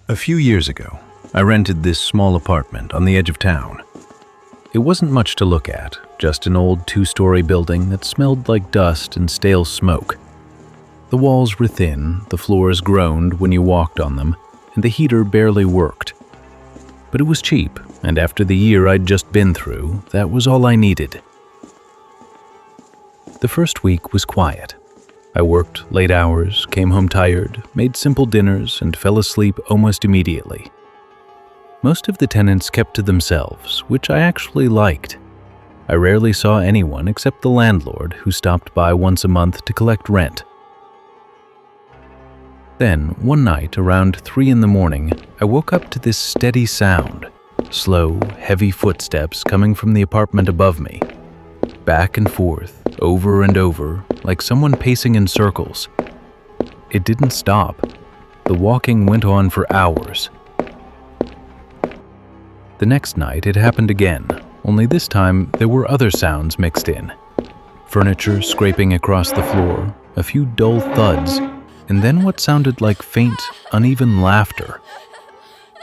A few years ago, I rented this small apartment on the edge of town. It wasn't much to look at, just an old two-story building that smelled like dust and stale smoke. The walls were thin, the floors groaned when you walked on them, and the heater barely worked. But it was cheap, and after the year I'd just been through, that was all I needed. The first week was quiet. I worked late hours, came home tired, made simple dinners, and fell asleep almost immediately. Most of the tenants kept to themselves, which I actually liked. I rarely saw anyone except the landlord, who stopped by once a month to collect rent. Then, one night around 3 a.m, I woke up to this steady sound, slow, heavy footsteps coming from the apartment above me. Back and forth, over and over, like someone pacing in circles. It didn't stop. The walking went on for hours. The next night it happened again, only this time there were other sounds mixed in. Furniture scraping across the floor, a few dull thuds, and then what sounded like faint, uneven laughter.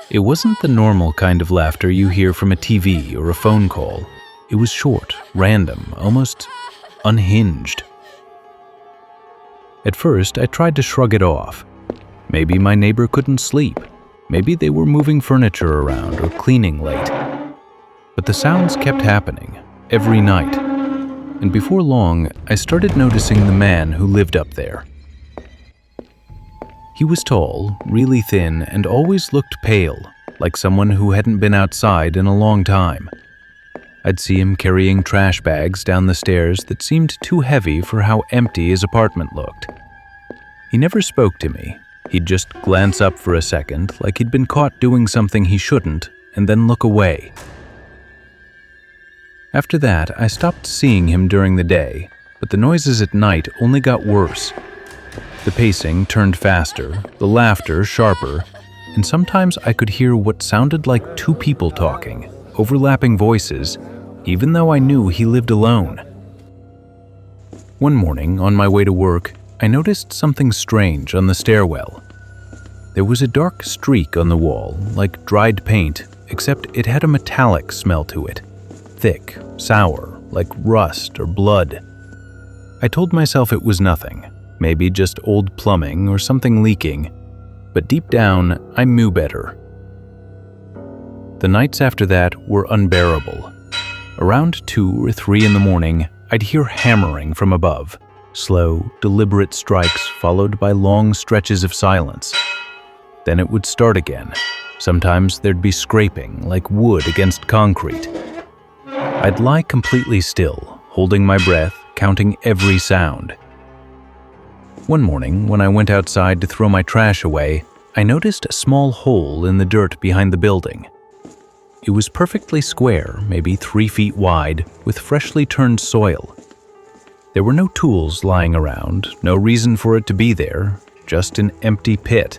It wasn't the normal kind of laughter you hear from a TV or a phone call. It was short, random, almost unhinged. At first, I tried to shrug it off. Maybe my neighbor couldn't sleep. Maybe they were moving furniture around or cleaning late. But the sounds kept happening, every night. And before long, I started noticing the man who lived up there. He was tall, really thin, and always looked pale, like someone who hadn't been outside in a long time. I'd see him carrying trash bags down the stairs that seemed too heavy for how empty his apartment looked. He never spoke to me. He'd just glance up for a second, like he'd been caught doing something he shouldn't, and then look away. After that, I stopped seeing him during the day, but the noises at night only got worse. The pacing turned faster, the laughter sharper, and sometimes I could hear what sounded like two people talking, overlapping voices, even though I knew he lived alone. One morning, on my way to work, I noticed something strange on the stairwell. There was a dark streak on the wall, like dried paint, except it had a metallic smell to it. Thick, sour, like rust or blood. I told myself it was nothing, maybe just old plumbing or something leaking, but deep down, I knew better. The nights after that were unbearable. Around 2 or 3 a.m, I'd hear hammering from above, slow, deliberate strikes followed by long stretches of silence. Then it would start again. Sometimes there'd be scraping, like wood against concrete. I'd lie completely still, holding my breath, counting every sound. One morning, when I went outside to throw my trash away, I noticed a small hole in the dirt behind the building. It was perfectly square, maybe 3 feet wide, with freshly turned soil. There were no tools lying around, no reason for it to be there, just an empty pit.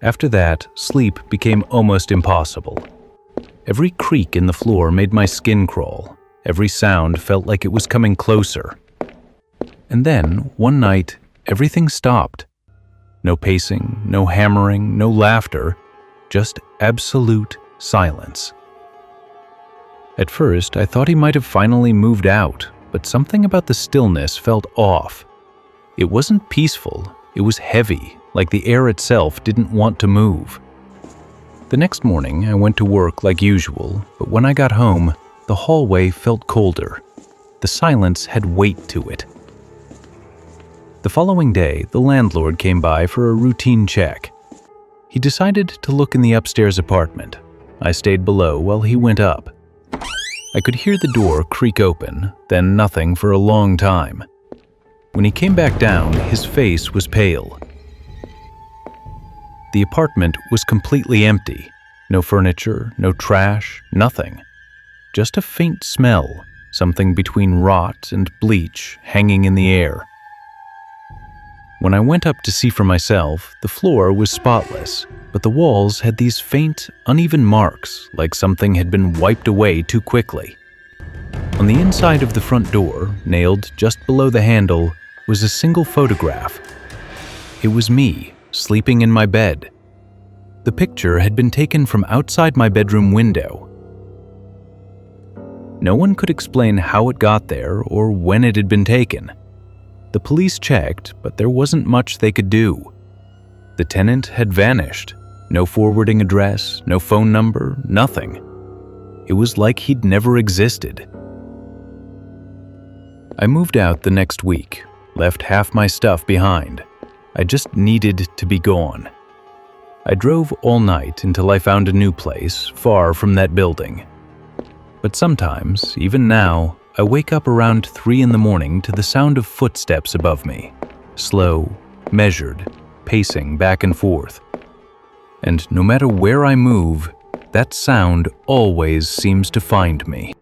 After that, sleep became almost impossible. Every creak in the floor made my skin crawl. Every sound felt like it was coming closer. And then, one night, everything stopped. No pacing, no hammering, no laughter, just absolute silence. At first, I thought he might have finally moved out, but something about the stillness felt off. It wasn't peaceful, it was heavy, like the air itself didn't want to move. The next morning, I went to work like usual, but when I got home, the hallway felt colder. The silence had weight to it. The following day, the landlord came by for a routine check. He decided to look in the upstairs apartment. I stayed below while he went up. I could hear the door creak open, then nothing for a long time. When he came back down, his face was pale. The apartment was completely empty. No furniture, no trash, nothing. Just a faint smell, something between rot and bleach hanging in the air. When I went up to see for myself, the floor was spotless, but the walls had these faint, uneven marks, like something had been wiped away too quickly. On the inside of the front door, nailed just below the handle, was a single photograph. It was me, sleeping in my bed. The picture had been taken from outside my bedroom window. No one could explain how it got there or when it had been taken. The police checked, but there wasn't much they could do. The tenant had vanished. No forwarding address, no phone number, nothing. It was like he'd never existed. I moved out the next week, left half my stuff behind. I just needed to be gone. I drove all night until I found a new place, far from that building. But sometimes, even now, I wake up around 3 in the morning to the sound of footsteps above me. Slow, measured, pacing back and forth. And no matter where I move, that sound always seems to find me.